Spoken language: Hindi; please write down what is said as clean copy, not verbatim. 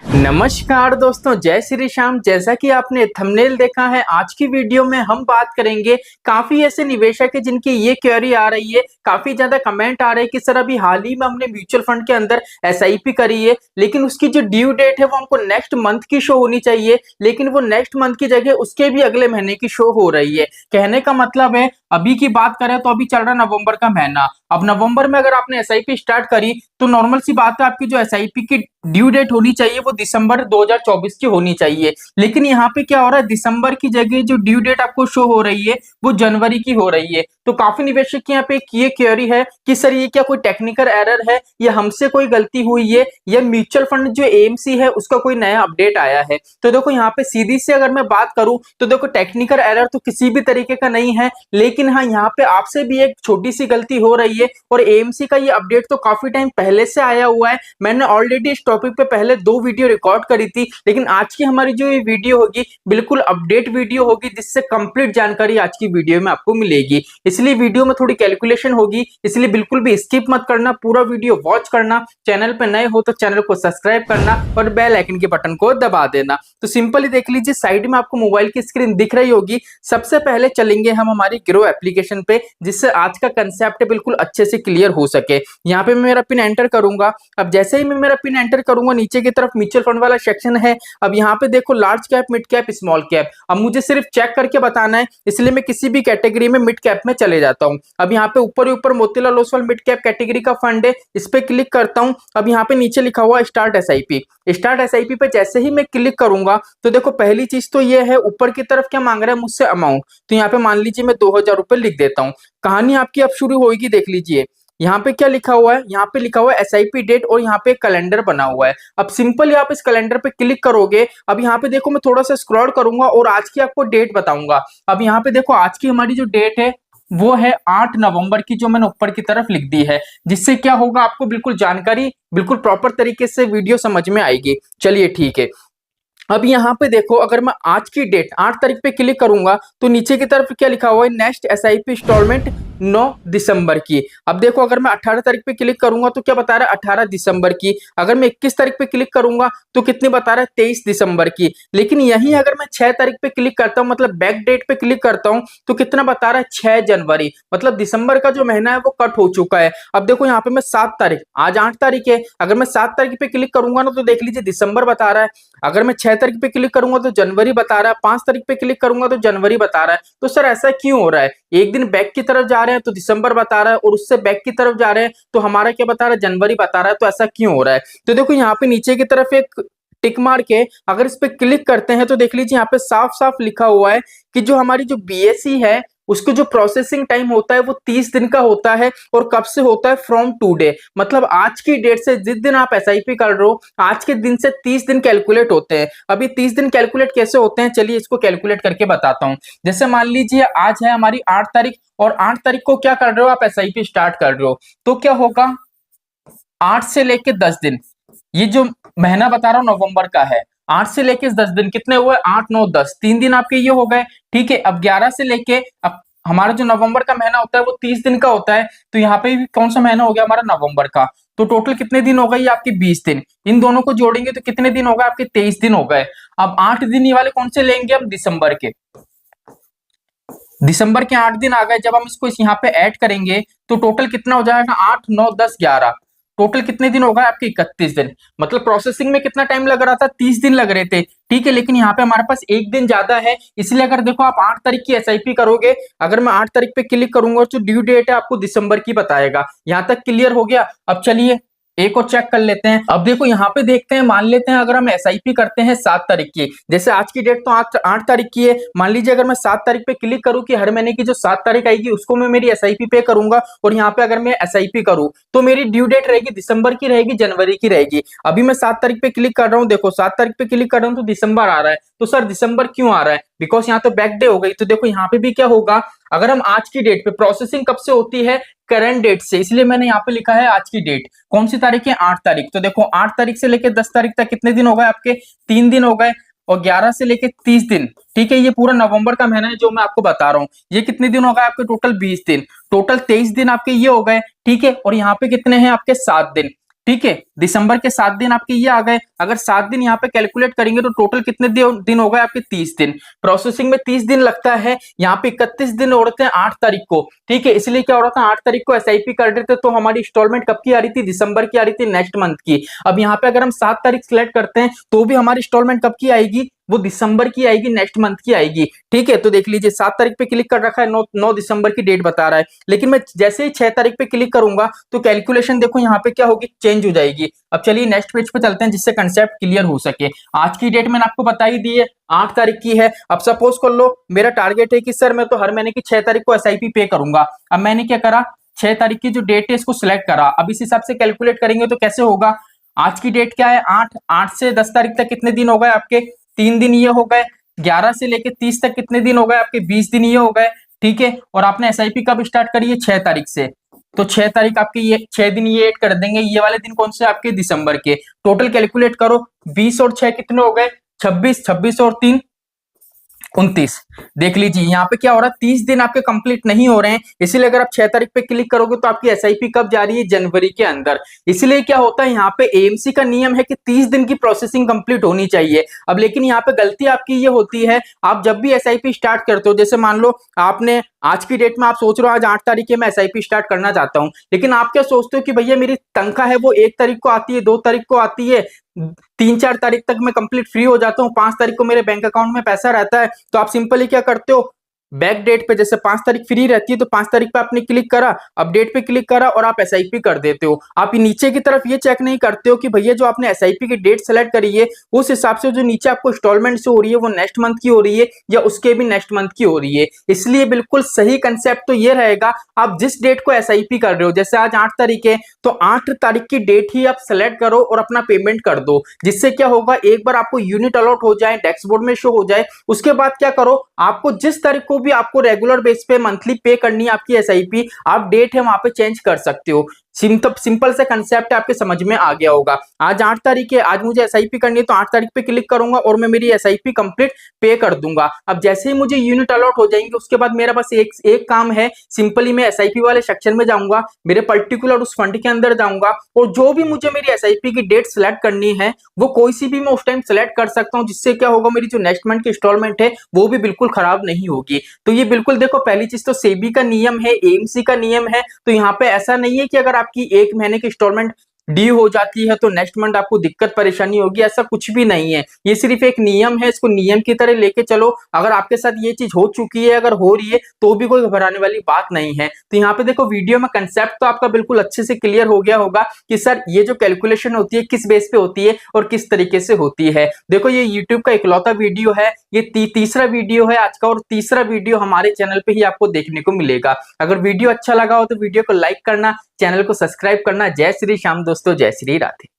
नमस्कार दोस्तों, जय श्री श्याम। जैसा कि आपने थंबनेल देखा है, आज की वीडियो में हम बात करेंगे काफी ऐसे निवेशक है जिनकी ये क्वेरी आ रही है, काफी ज्यादा कमेंट आ रहे हैं कि सर अभी हाल ही में हमने म्यूचुअल फंड के अंदर एसआईपी करी है, लेकिन उसकी जो ड्यू डेट है वो हमको नेक्स्ट मंथ की शो होनी चाहिए, लेकिन वो नेक्स्ट मंथ की जगह उसके भी अगले महीने की शो हो रही है। कहने का मतलब है अभी की बात करें तो अभी चल रहा नवंबर का महीना। अब नवंबर में अगर आपने एसआईपी स्टार्ट करी तो नॉर्मल सी बात है, आपकी जो एसआईपी की ड्यू डेट होनी चाहिए वो दिसंबर 2024 की होनी चाहिए। लेकिन यहाँ पे क्या हो रहा है, दिसंबर की जगह जो ड्यू डेट आपको शो हो रही है वो जनवरी की हो रही है। तो काफी निवेशक की यहाँ पे ये क्वेरी है कि सर ये क्या कोई टेक्निकल एरर है या हमसे कोई गलती हुई है या म्यूचुअल फंड जो एएमसी है उसका कोई नया अपडेट आया है। तो देखो यहाँ पे सीधी से अगर मैं बात करूं तो देखो टेक्निकल एरर तो किसी भी तरीके का नहीं है, लेकिन हाँ यहाँ पे आपसे भी एक छोटी सी गलती हो रही है। और एएमसी का ये अपडेट तो काफी टाइम पहले से आया हुआ है, मैंने ऑलरेडी इस टॉपिक पे पहले 2 वीडियो रिकॉर्ड करी थी, लेकिन आज की हमारी जो ये वीडियो होगी बिल्कुल अपडेट वीडियो होगी, जिससे कंप्लीट जानकारी आज की वीडियो में आपको मिलेगी। इसलिए वीडियो में थोड़ी कैलकुलेशन होगी, इसलिए बिल्कुल भी स्किप मत करना, पूरा वीडियो वॉच करना। चैनल पे नए हो तो चैनल को सब्सक्राइब करना और बेल आइकन के बटन को दबा देना। तो सिंपली देख लीजिए, साइड में आपको मोबाइल की स्क्रीन दिख रही होगी। सबसे पहले चलेंगे हम हमारी ग्रो एप्लीकेशन पे, जिससे आज का कंसेप्ट बिल्कुल अच्छे से क्लियर हो सके। यहाँ पे मैं मेरा पिन एंटर करूंगा। अब जैसे ही मैं मेरा पिन एंटर करूंगा, नीचे की तरफ म्यूचुअल फंड वाला सेक्शन है। अब यहाँ पे देखो large cap, mid cap, small cap. अब मुझे सिर्फ चेक करके बताना है, इसलिए मैं किसी भी कैटेगरी में मिड कैप में चले जाता हूँ। अब यहाँ पे ऊपर ही ऊपर Motilal Oswal mid cap category का फंड है, इस पे क्लिक करता हूँ। अब यहाँ पे नीचे लिखा हुआ स्टार्ट एसआईपी। स्टार्ट एसआईपी पे जैसे ही मैं क्लिक करूंगा तो देखो पहली चीज तो ये है, ऊपर की तरफ क्या मांग रहा है मुझसे अमाउंट। तो यहाँ पे मान लीजिए मैं 2000 रुपए लिख देता हूँ। कहानी आपकी अब शुरू होगी, देख लीजिए यहाँ पे क्या लिखा हुआ है। यहाँ पे लिखा हुआ है एसआईपी डेट और यहाँ पे कैलेंडर बना हुआ है। अब सिंपल आप इस कैलेंडर पे क्लिक करोगे। अब यहाँ पे देखो मैं थोड़ा सा स्क्रॉल करूंगा और आज की आपको डेट बताऊंगा। अब यहाँ पे देखो आज की हमारी जो डेट है वो है 8 नवंबर की, जो मैंने ऊपर की तरफ लिख दी है, जिससे क्या होगा आपको बिल्कुल जानकारी बिल्कुल प्रॉपर तरीके से वीडियो समझ में आएगी। चलिए ठीक है। अब यहाँ पे देखो, अगर मैं आज की डेट 8 तारीख पे क्लिक करूंगा तो नीचे की तरफ क्या लिखा हुआ है, नेक्स्ट एसआईपी इंस्टॉलमेंट 9 दिसंबर की। अब देखो अगर मैं 18 तारीख पे क्लिक करूंगा तो क्या बता रहा है, 18 दिसंबर की। अगर मैं 21 तारीख पे क्लिक करूंगा तो कितनी बता रहा है, 23 दिसंबर की। लेकिन यही अगर मैं 6 तारीख पे क्लिक करता हूं, मतलब बैक डेट पे क्लिक करता हूं, तो कितना बता रहा है, 6 जनवरी। मतलब दिसंबर का जो महीना है वो कट हो चुका है। अब देखो यहाँ पे मैं 7 तारीख, आज 8 तारीख है, अगर मैं 7 तारीख पे क्लिक करूंगा ना तो देख लीजिए दिसंबर बता रहा है। अगर मैं 6 तारीख पे क्लिक करूंगा तो जनवरी बता रहा है, 5 तारीख पे क्लिक करूंगा तो जनवरी बता रहा है। तो सर ऐसा क्यों हो रहा है, एक दिन बैक की तरफ जा रहे हैं तो दिसंबर बता रहा है, और उससे बैक की तरफ जा रहे हैं तो हमारा क्या बता रहा है, जनवरी बता रहा है। तो ऐसा क्यों हो रहा है? तो देखो यहाँ पे नीचे की तरफ एक टिक मार के अगर इस पे क्लिक करते हैं तो देख लीजिए यहाँ पे साफ साफ लिखा हुआ है कि जो हमारी जो बीएसई है उसको जो प्रोसेसिंग टाइम होता है वो 30 दिन का होता है। और कब से होता है, फ्रॉम टुडे, मतलब आज की डेट से, जिस दिन आप एसआईपी कर रहे हो आज के दिन से 30 दिन कैलकुलेट होते हैं। अब ये 30 दिन कैलकुलेट कैसे होते हैं, चलिए इसको कैलकुलेट करके बताता हूं। जैसे मान लीजिए आज है हमारी 8 तारीख, और 8 तारीख को क्या कर रहे हो आप, एसआईपी स्टार्ट कर रहे हो, तो क्या होगा, 8 से लेके 10 दिन, ये जो महीना बता रहा हूं नवंबर का है, 8 से लेके 10 दिन कितने हुए, 8 9 10, 3 दिन आपके ये हो गए। ठीक है, अब 11 से लेके, अब हमारा जो नवंबर का महीना होता है वो 30 दिन का होता है, तो यहाँ पे भी कौन सा महीना हो गया हमारा, नवंबर का। तो टोटल कितने दिन हो गए, ये आपके 20 दिन। इन दोनों को जोड़ेंगे तो कितने दिन हो गए आपके, 23 दिन हो गए। अब 8 दिन ये वाले कौन से लेंगे हम, दिसंबर के। दिसंबर के 8 दिन आ गए, जब हम इसको यहाँ पे ऐड करेंगे तो टोटल कितना हो जाएगा, 8 9 10 11, टोटल कितने दिन होगा आपके, 31 दिन। मतलब प्रोसेसिंग में कितना टाइम लग रहा था, 30 दिन लग रहे थे। ठीक है, लेकिन यहाँ पे हमारे पास एक दिन ज्यादा है, इसलिए अगर देखो आप 8 तारीख की एसआईपी करोगे, अगर मैं 8 तारीख पे क्लिक करूंगा तो ड्यू डेट है आपको दिसंबर की बताएगा। यहाँ तक क्लियर हो गया। अब चलिए एक और चेक कर लेते हैं। अब देखो यहाँ पे देखते हैं, मान लेते हैं अगर हम एसआईपी करते हैं 7 तारीख की, जैसे आज की डेट तो 8 तारीख की है, मान लीजिए अगर मैं 7 तारीख पे क्लिक करूं कि हर महीने की जो 7 तारीख आएगी उसको मैं मेरी एसआईपी पे करूंगा, और यहाँ पे अगर मैं एसआईपी करूं तो मेरी ड्यू डेट रहेगी दिसंबर की रहेगी, जनवरी की रहेगी। अभी मैं 7 तारीख पे क्लिक कर रहा हूँ, देखो 7 तारीख पे क्लिक कर रहा हूँ तो दिसंबर आ रहा है। तो सर दिसंबर क्यों आ रहा है, बिकॉज यहाँ तो बैक डे हो गई। तो देखो यहाँ पे भी क्या होगा, अगर हम आज की डेट पे, प्रोसेसिंग कब से होती है, करंट डेट से, इसलिए मैंने यहाँ पे लिखा है आज की डेट। कौन सी तारीख है, 8 तारीख। तो देखो 8 तारीख से लेके 10 तारीख तक कितने दिन हो गए आपके, 3 दिन हो गए, और 11 से लेके 30 दिन। ठीक है, ये पूरा नवंबर का महीना है जो मैं आपको बता रहा हूँ। ये कितने दिन हो गए आपके, टोटल 20 दिन, टोटल 23 दिन आपके ये हो गए। ठीक है, और यहाँ पे कितने हैं आपके, 7 दिन। ठीक है, दिसंबर के 7 दिन आपके ये आ गए। अगर 7 दिन यहाँ पे कैलकुलेट करेंगे तो टोटल कितने दिन हो गए आपके? 30 दिन। प्रोसेसिंग में 30 दिन लगता है, यहाँ पे 31 दिन उड़ते हैं 8 तारीख को, ठीक है। इसलिए क्या हो रहा था, 8 तारीख को एसआईपी कर रहे थे तो हमारी इंस्टॉलमेंट कब की आ रही थी? दिसंबर की आ रही थी, नेक्स्ट मंथ की। अब यहाँ पे अगर हम 7 तारीख सिलेक्ट करते हैं तो भी हमारी इंस्टॉलमेंट कब की आएगी? वो दिसंबर की आएगी, नेक्स्ट मंथ की आएगी, ठीक है। तो देख लीजिए 7 तारीख पे क्लिक कर रखा है, 9 दिसंबर की डेट बता रहा है, लेकिन मैं जैसे ही 6 तारीख पे क्लिक करूंगा तो कैलकुलेशन देखो यहाँ पे क्या होगी, चेंज हो जाएगी। अब चलिए नेक्स्ट पेज पे चलते हैं जिससे कंसेप्ट क्लियर हो सके। आज की डेट मैंने आपको बता ही दी है, 8 तारीख की है। अब सपोज कर लो मेरा टारगेट है कि सर मैं तो हर महीने की 6 तारीख को एसआईपी पे करूंगा। अब मैंने क्या करा, 6 तारीख की जो डेट है इसको सिलेक्ट करा। अब इस हिसाब से कैलकुलेट करेंगे तो कैसे होगा, आज की डेट क्या है 8, 8 से 10 तारीख तक कितने दिन हो गए आपके? 3 दिन ये हो गए। 11 से लेके 30 तक कितने दिन हो गए आपके? 20 दिन ये हो गए, ठीक है। और आपने एसआईपी कब स्टार्ट करी है? 6 तारीख से। तो 6 तारीख आपके ये 6 दिन ये ऐड कर देंगे, ये वाले दिन कौन से आपके? दिसंबर के। टोटल कैलकुलेट करो, 20 और 6 कितने हो गए? 26, 26 और 3 29। देख लीजिए यहाँ पे क्या हो रहा है, 30 दिन आपके कंप्लीट नहीं हो रहे हैं, इसीलिए अगर आप 6 तारीख पे क्लिक करोगे तो आपकी एसआईपी कब जा रही है? जनवरी के अंदर। इसलिए क्या होता है यहाँ पे एएमसी का नियम है कि 30 दिन की प्रोसेसिंग कंप्लीट होनी चाहिए। अब लेकिन यहाँ पे गलती आपकी ये होती है, आप जब भी एसआईपी स्टार्ट करते हो, जैसे मान लो आपने आज की डेट में आप सोच रहे हो आज 8 तारीख है मैं एसआईपी स्टार्ट करना चाहता हूं, लेकिन आप क्या सोचते हो कि भैया मेरी तनख्वाह है वो 1 तारीख को आती है, 2 तारीख को आती है, 3-4 तारीख तक मैं कंप्लीट फ्री हो जाता हूँ, 5 तारीख को मेरे बैंक अकाउंट में पैसा रहता है। तो आप सिंपली क्या करते हो, बैक डेट पे जैसे 5 तारीख फ्री रहती है तो 5 तारीख पे आपने क्लिक करा, अपडेट पे क्लिक करा और आप एसआईपी कर देते हो। आप नीचे की तरफ ये चेक नहीं करते हो कि भैया जो आपने एसआईपी की डेट सेलेक्ट करी है उस हिसाब से जो नीचे आपको इंस्टॉलमेंट से हो रही है वो नेक्स्ट मंथ की हो रही है या उसके भी नेक्स्ट मंथ की हो रही है। इसलिए बिल्कुल सही कंसेप्ट तो ये रहेगा, आप जिस डेट को एसआईपी कर रहे हो, जैसे आज 8 तारीख है तो 8 तारीख की डेट ही आप सेलेक्ट करो और अपना पेमेंट कर दो। जिससे क्या होगा, एक बार आपको यूनिट अलॉट हो जाए, डैशबोर्ड में शो हो जाए, उसके बाद क्या करो, आपको जिस तारीख को भी आपको रेगुलर बेस पे मंथली पे करनी है आपकी एसआईपी, आप डेट है वहां पे चेंज कर सकते हो। सिंपल से कंसेप्ट आपके समझ में आ गया होगा। आज 8 तारीख है, आज मुझे एसआईपी करनी है तो 8 तारीख पे क्लिक करूंगा और मैं मेरी एसआईपी कंप्लीट पे कर दूंगा। अब जैसे ही मुझे यूनिट अलॉट हो जाएंगे उसके बाद मेरा बस एक काम है, सिंपली मैं एसआईपी वाले सेक्शन में जाऊंगा, मेरे पर्टिकुलर उस फंड के अंदर जाऊंगा और जो भी मुझे मेरी एसआईपी की डेट सेलेक्ट करनी है वो कोई सी भी मैं उस टाइम सेलेक्ट कर सकता हूं, जिससे क्या होगा, मेरी जो नेक्स्ट मंथ की इंस्टॉलमेंट है वो भी बिल्कुल खराब नहीं होगी। तो ये बिल्कुल देखो, पहली चीज तो सेबी का नियम है, एएमसी का नियम है, तो यहाँ पे ऐसा नहीं है कि अगर आपकी 1 महीने की इंस्टॉलमेंट ड्यू हो जाती है तो नेक्स्ट मंथ आपको दिक्कत परेशानी होगी, ऐसा कुछ भी नहीं है। ये सिर्फ एक नियम है, इसको नियम की तरह लेके चलो। अगर आपके साथ ये चीज हो चुकी है, अगर हो रही है तो भी कोई घबराने वाली बात नहीं है। तो यहाँ पे देखो वीडियो में कंसेप्ट तो आपका बिल्कुल अच्छे से क्लियर हो गया होगा कि सर ये जो कैलकुलेशन होती है किस बेस पे होती है और किस तरीके से होती है। देखो ये यूट्यूब का इकलौता वीडियो है, ये तीसरा वीडियो है आज का, और तीसरा वीडियो हमारे चैनल पे ही आपको देखने को मिलेगा। अगर वीडियो अच्छा लगा हो तो वीडियो को लाइक करना, चैनल को सब्सक्राइब करना। जय श्री श्याम दोस्तों, जय श्री राधे।